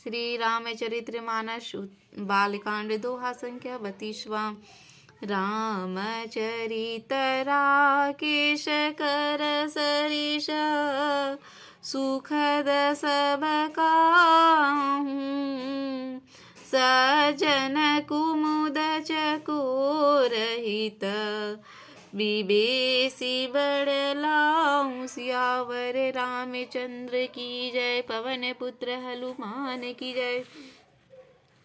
श्री रामचरित्र मानस बालकांड दोहा संख्या 32वां। रामचरित राकेश कर सरिष सुखद सब काहू सजन कुमुद चकोरहित विबेसी बड़लाऊं। सियावर रामचंद्र की जय, पवन पुत्र हनुमान की जय।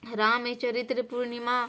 रामचरित्र पूर्णिमा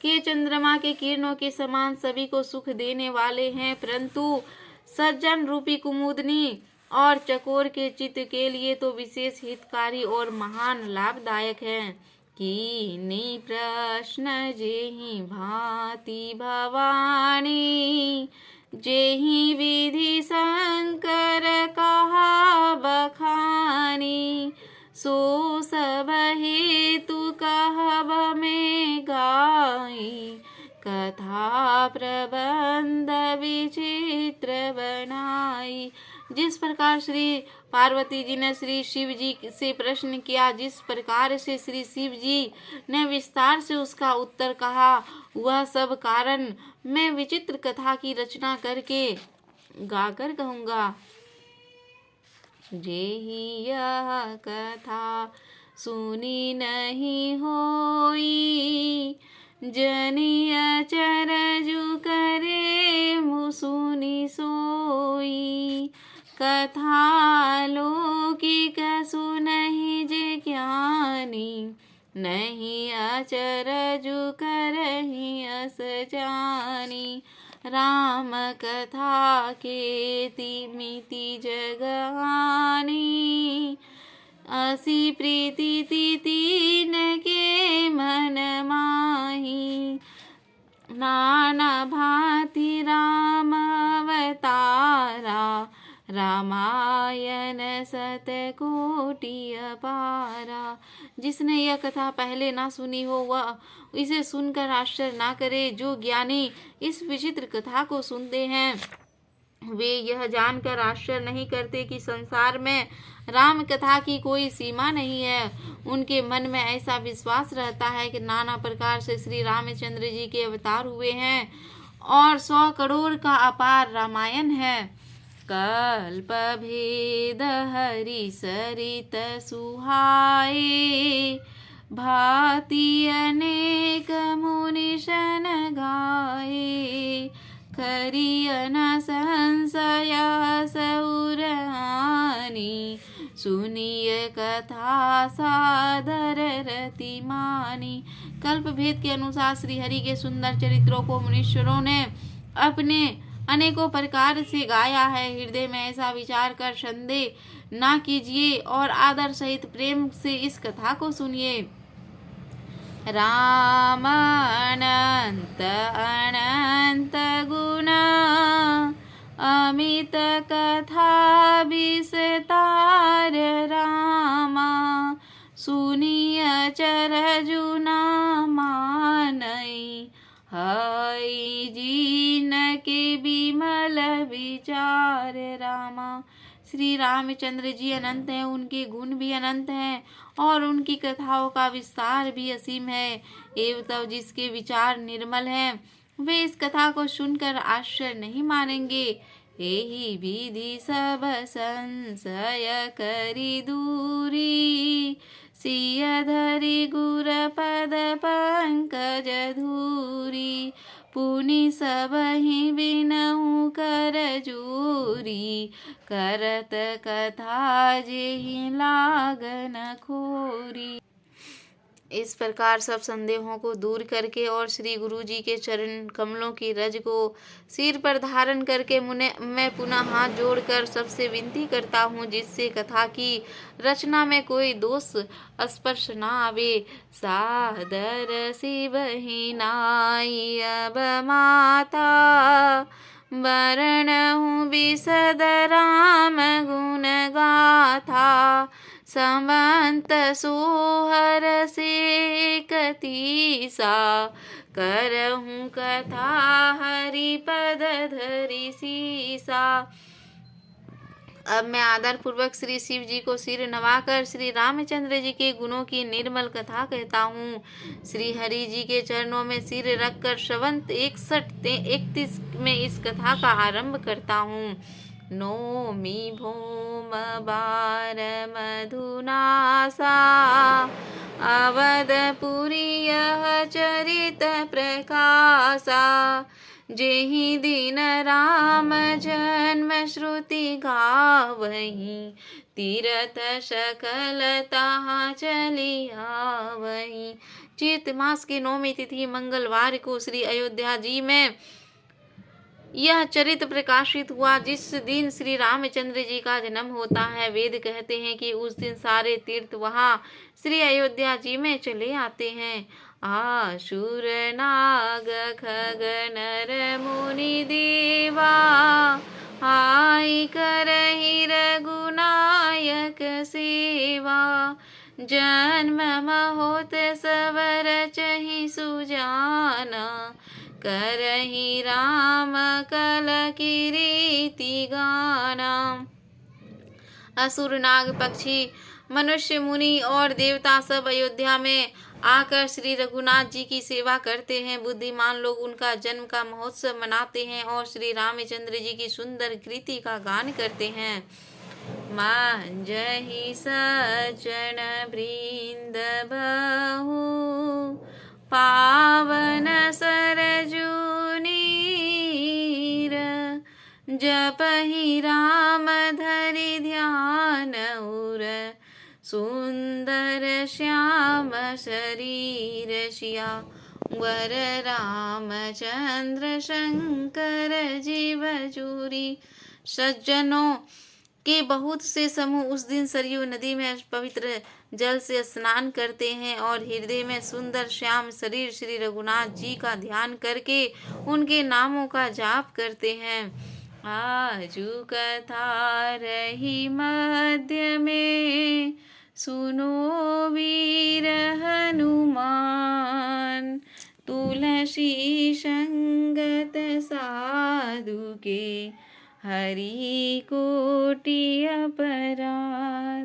के चंद्रमा के किरणों के समान सभी को सुख देने वाले हैं, परंतु सज्जन रूपी कुमुदनी और चकोर के चित्त के लिए तो विशेष हितकारी और महान लाभदायक हैं। कीनी प्रश्न जेहि भांति भवानी, जेहि विधि शंकर कहा बखानी। सो सब हेतु कहब में गाई, कथा प्रबंध विचित्र बनाई। जिस प्रकार श्री पार्वती जी ने श्री शिव जी से प्रश्न किया, जिस प्रकार से श्री शिव जी ने विस्तार से उसका उत्तर कहा, वह सब कारण मैं विचित्र कथा की रचना करके गाकर कहूँगा। जेहि यह कथा सुनी नहीं होई, जनि अचरजु करे मुसुनि सोई। कथा लौकिक सुनहि जे ज्ञानी, नहीं अचरजु करहि अस जानी। राम कथा के तिमिति जगहानी, असी प्रीति तीन के मन माही। नाना भांति राम अवतारा, रामायण सतकोटि अपारा। जिसने यह कथा पहले ना सुनी हो, वह इसे सुनकर आश्चर्य ना करे। जो ज्ञानी इस विचित्र कथा को सुनते हैं, वे यह जानकर आश्चर्य नहीं करते कि संसार में राम कथा की कोई सीमा नहीं है। उनके मन में ऐसा विश्वास रहता है कि नाना प्रकार से श्री रामचंद्र जी के अवतार हुए हैं और 100 करोड़ का अपार रामायण है। कल्प भेद हरि सरित सुहाए, भांति अनेक मुनिशन गाए। करियन संशय सौर हानि, सुनिय कथा सादर रति मानी। कल्प भेद के अनुसार श्री हरि के सुंदर चरित्रों को मुनीश्वरों ने अपने अनेकों प्रकार से गाया है। हृदय में ऐसा विचार कर संदेह ना कीजिए और आदर सहित प्रेम से इस कथा को सुनिए। राम अनंत अनंत गुण, अमित कथा विस्तार रामा। सुनिय अचरजु न मानई, हई जीन के विमल विचार रामा। श्री रामचंद्र जी अनंत हैं, उनके गुण भी अनंत हैं और उनकी कथाओं का विस्तार भी असीम है। एवं जिसके विचार निर्मल हैं, वे इस कथा को सुनकर आश्चर्य नहीं मानेंगे। एहि विधि सब संशय करी दूरी, सिय धरि गुर पद पंकज धूरी। पुनि सबहि बिनहु कर जोरी, करत कथा जेहि लागन खोरी। इस प्रकार सब संदेहों को दूर करके और श्री गुरु जी के चरण कमलों की रज को सिर पर धारण करके मैं पुनः हाथ जोड़कर सबसे विनती करता हूँ, जिससे कथा की रचना में कोई दोष स्पर्श ना आवे। सादर शिवहि नाई अब माता, वरणहु विशद राम गुण गाथा। समंत सोहर से कतीसा, करहूँ कथा हरि पद धरि सीसा। अब मैं आदर पूर्वक श्री शिव जी को सिर नवाकर श्री रामचंद्र जी के गुणों की निर्मल कथा कहता हूँ। श्री हरि जी के चरणों में सिर रखकर श्रवण 61-31 में इस कथा का आरंभ करता हूँ। नौमी भौम बार मधुनासा अवधपुरी यह चरित प्रकाशा। जेहि दिन राम जन्म श्रुति गावहीं तीरथ सकल तहाँ चली आवहीं। चैत मास की 9वीं तिथि मंगलवार को श्री अयोध्या जी में यह चरित्र प्रकाशित हुआ, जिस दिन श्री रामचंद्र जी का जन्म होता है। वेद कहते हैं कि उस दिन सारे तीर्थ वहाँ श्री अयोध्या जी में चले आते हैं। आसुर नाग खग नर मुनि देवा आई करहि रघुनायक सेवा। जन्म महोत सवर चहि सुजाना करहि राम कल कीर्ति गाना। असुर नाग पक्षी मनुष्य मुनि और देवता सब अयोध्या में आकर श्री रघुनाथ जी की सेवा करते हैं। बुद्धिमान लोग उनका जन्म का महोत्सव मनाते हैं और श्री रामचंद्र जी की सुंदर कृति का गान करते हैं। मांजहि सज्जन वृंद बहु पावन सरजू नीर। जपहि राम धरि ध्यान उर सुंदर श्याम शरीर सिया। वर रामचंद्र शंकर जीव चूरी। सज्जनों के बहुत से समूह उस दिन सरयू नदी में पवित्र जल से स्नान करते हैं और हृदय में सुंदर श्याम शरीर श्री रघुनाथ जी का ध्यान करके उनके नामों का जाप करते हैं। आजू कथा रही मध्य में सुनो वीर हनुमान। तुलसी संगत साधु के हरि कोटि अपराध।